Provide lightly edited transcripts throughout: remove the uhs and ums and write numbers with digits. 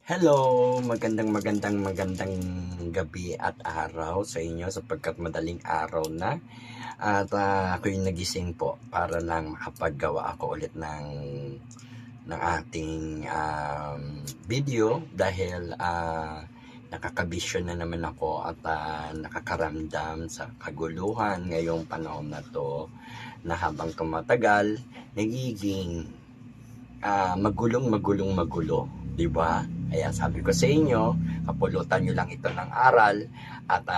Hello, magandang gabi at araw sa inyo sapagkat madaling araw na at ako'y nagising po para lang makapaggawa ako ulit ng ating video dahil nakakabisyon na naman ako at nakakaramdam sa kaguluhan ngayong panahon na to na habang tumatagal nagiging magulo, di ba? Kaya sabi ko sa inyo, kapulutan nyo lang ito ng aral at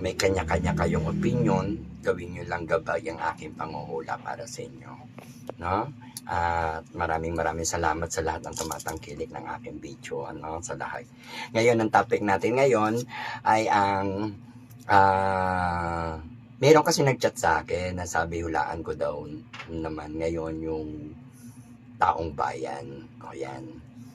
may kanya-kanya kayong opinion, gawin nyo lang gabay ang aking panguhula para sa inyo. No? At maraming salamat sa lahat ng tumatangkilik ng aking video, sa lahat. Ngayon, ang topic natin ngayon ay ang meron kasi nag-chat sa akin na sabi hulaan ko daw naman ngayon yung taong bayan. O yan.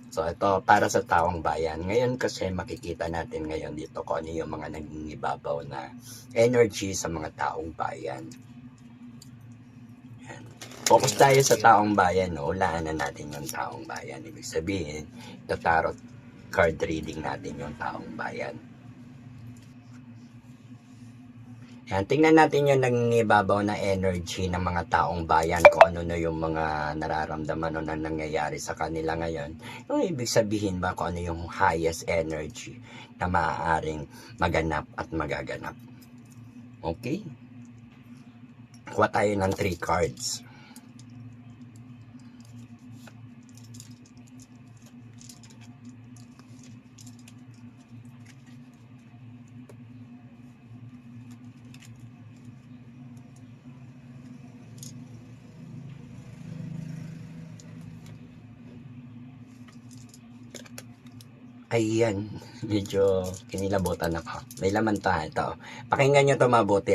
So ito para sa taong bayan. Ngayon kasi makikita natin ngayon dito kung ano yung mga nangingibabaw na energy sa mga taong bayan. Yan. Focus tayo sa taong bayan. No? Hulaan na natin yung taong bayan. Ibig sabihin, ito tarot card reading natin yung taong bayan. Yan, tingnan natin yung nangingibabaw na energy ng mga taong bayan, kung ano na yung mga nararamdaman o na nangyayari sa kanila ngayon. Yung ibig sabihin ba kung ano yung highest energy na maaaring maganap at magaganap. Okay? Kuha tayo ng 3 cards. Ayan, medyo kinilabutan ako. May laman tayo ito. Pakinggan nyo ito mabuti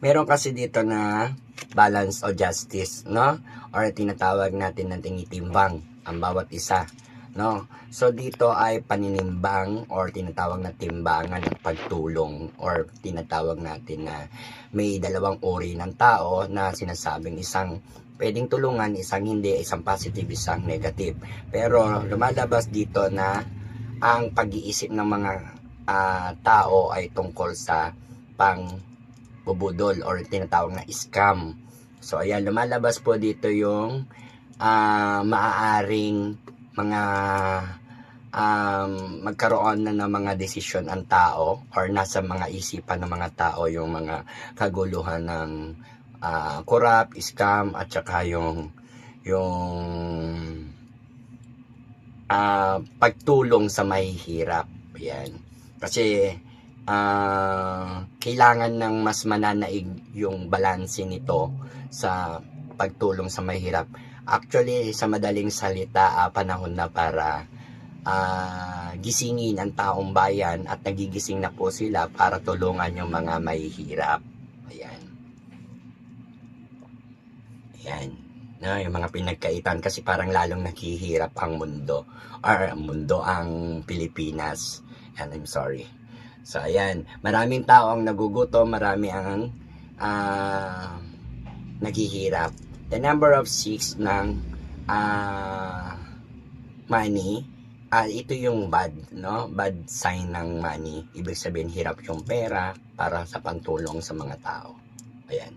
Meron kasi dito na balance o justice, no? Or tinatawag natin ng tinitimbang ang bawat isa, no? So dito ay paninimbang or tinatawag na timbangan at pagtulong or tinatawag natin na may dalawang uri ng tao na sinasabing isang pwedeng tulungan, isang hindi, isang positive, isang negative. Pero lumalabas dito na ang pag-iisip ng mga tao ay tungkol sa pangbubudol or tinatawag na scam. So ayan, lumalabas po dito yung maaaring mga magkaroon na ng mga desisyon ang tao or nasa mga isipan ng mga tao yung mga kaguluhan ng corrupt, scam at saka yung pagtulong sa mahihirap. Yan. Kasi kailangan ng mas mananaig yung balanse nito sa pagtulong sa mahihirap. Actually, sa madaling salita, panahon na para gisingin ang taong bayan at nagigising na po sila para tulungan yung mga mahihirap. Ayan. Ayan. No, yung mga pinagkaitan kasi parang lalong naghihirap ang mundo or ang Pilipinas. And I'm sorry. So ayan, maraming tao ang nagugutom, marami ang naghihirap. The number of 6 ng money, ito yung bad, no? Bad sign ng money. Ibig sabihin hirap yung pera para sa pantulong sa mga tao. Ayan.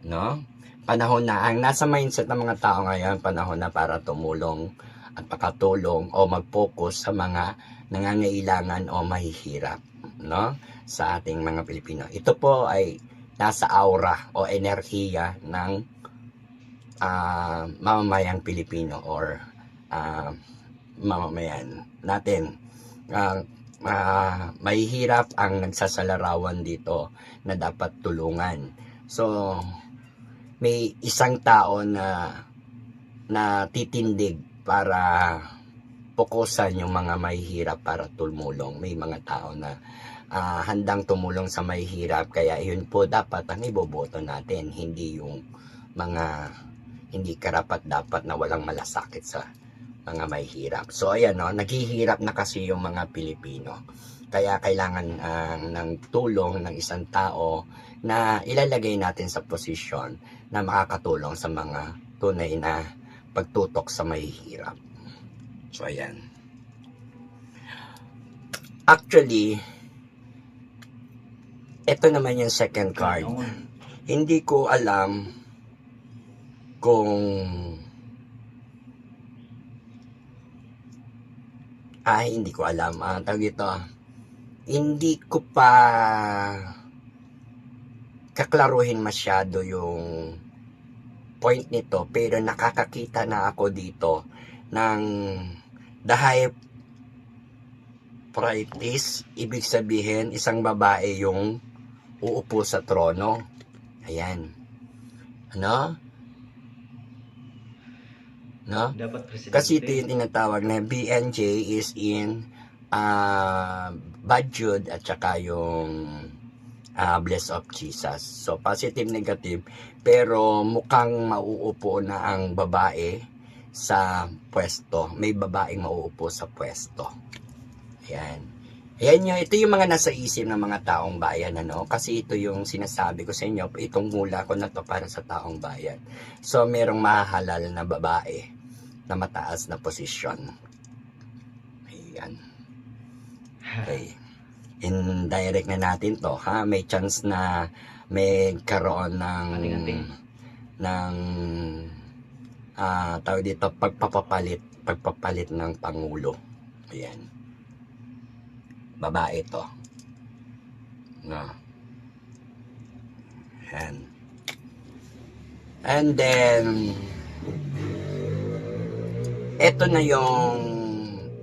No? Panahon na, ang nasa mindset ng mga tao ngayon, panahon na para tumulong at pakatulong o mag-focus sa mga nangangailangan o mahihirap, no? Sa ating mga Pilipino. Ito po ay nasa aura o enerhiya ng mamamayang Pilipino or mamamayan natin. Mahihirap ang nagsasalarawan dito na dapat tulungan. So, may isang tao na titindig para pukusan yung mga mahihirap para tumulong. May mga tao na handang tumulong sa mahihirap, kaya yun po dapat ang iboboto natin, hindi yung mga hindi karapat-dapat na walang malasakit sa mga mahihirap. So ayan, no, naghihirap na kasi yung mga Pilipino. Kaya kailangan ng tulong ng isang tao na ilalagay natin sa posisyon na makakatulong sa mga tunay na pagtutok sa mahihirap. So, ayan. Actually, ito naman yung second card. Hindi ko alam kung hindi ko alam. Tawag ito, hindi ko pa kaklaruhin masyado yung point nito, pero nakakakita na ako dito ng the high priest. Ibig sabihin, isang babae yung uupo sa trono. Ayan. Ano? No? Dapat presidente. Kasi ito yung tinatawag na BNJ is in Bad Jude at saka yung Bless of Jesus. So, positive, negative. Pero mukhang mauupo na ang babae sa pwesto. May babaeng mauupo sa pwesto. Ayan. Ayan yun. Ito yung mga nasa isip ng mga taong bayan. Ano? Kasi ito yung sinasabi ko sa inyo. Itong hula ko na to para sa taong bayan. So, merong mahahalal na babae na mataas na posisyon. Ayan. Okay. Indirect na natin to, ha? May chance na may karoon ng tawag dito, pagpapalit ng Pangulo. Ayan. Babae to. No. Ayan. And then, ito na yung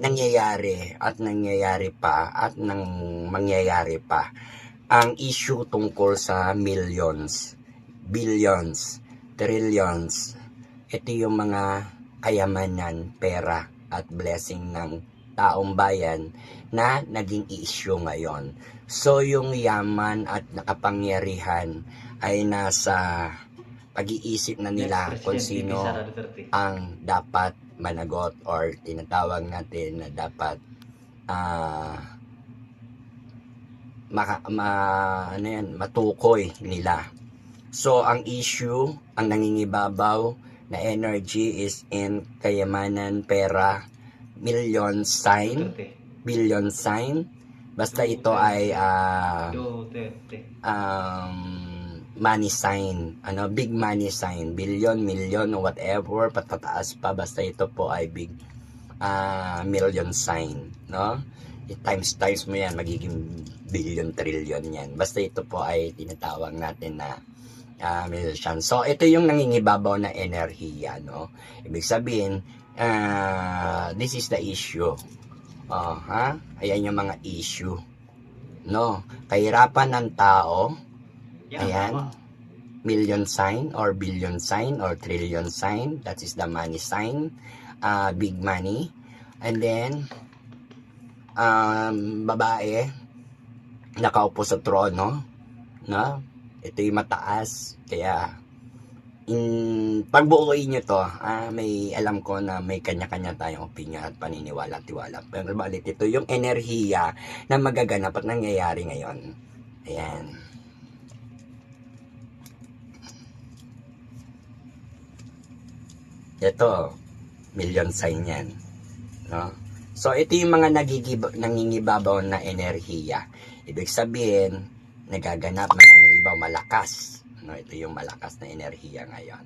nangyayari at nangyayari pa at nang mangyayari pa. Ang issue tungkol sa millions, billions, trillions. Ito yung mga kayamanan, pera at blessing ng taong bayan na naging issue ngayon. So yung yaman at nakapangyarihan ay nasa pag-iisip na nila kung sino ang dapat managot or tinatawag natin na dapat matukoy nila. So ang issue, ang nangingibabaw na energy is in kayamanan, pera, million sign, billion sign. Basta ito ay money sign, big money sign, billion, million, whatever, patataas pa, basta ito po ay big million sign, no? Times mo yan, magiging billion, trillion yan. Basta ito po ay tinatawag natin na million. So, ito yung nangingibabaw na enerhiya, no? Ibig sabihin, this is the issue. Ayan yung mga issue, no? Kahirapan ng tao. Ayan, million sign or billion sign or trillion sign, that is the money sign, big money. And then babae nakaupo sa trono, no? Ito yung mataas, kaya pagbuuin nyo to, may alam ko na may kanya-kanya tayong opinion at paniniwala-tiwala, pero balit ito yung enerhiya na magaganap at nangyayari ngayon. Ayan. Ito, million sign yan, no? So, ito yung mga nangingibabaw na enerhiya. Ibig sabihin, nagaganap na nangingibabaw malakas, no? Ito yung malakas na enerhiya ngayon.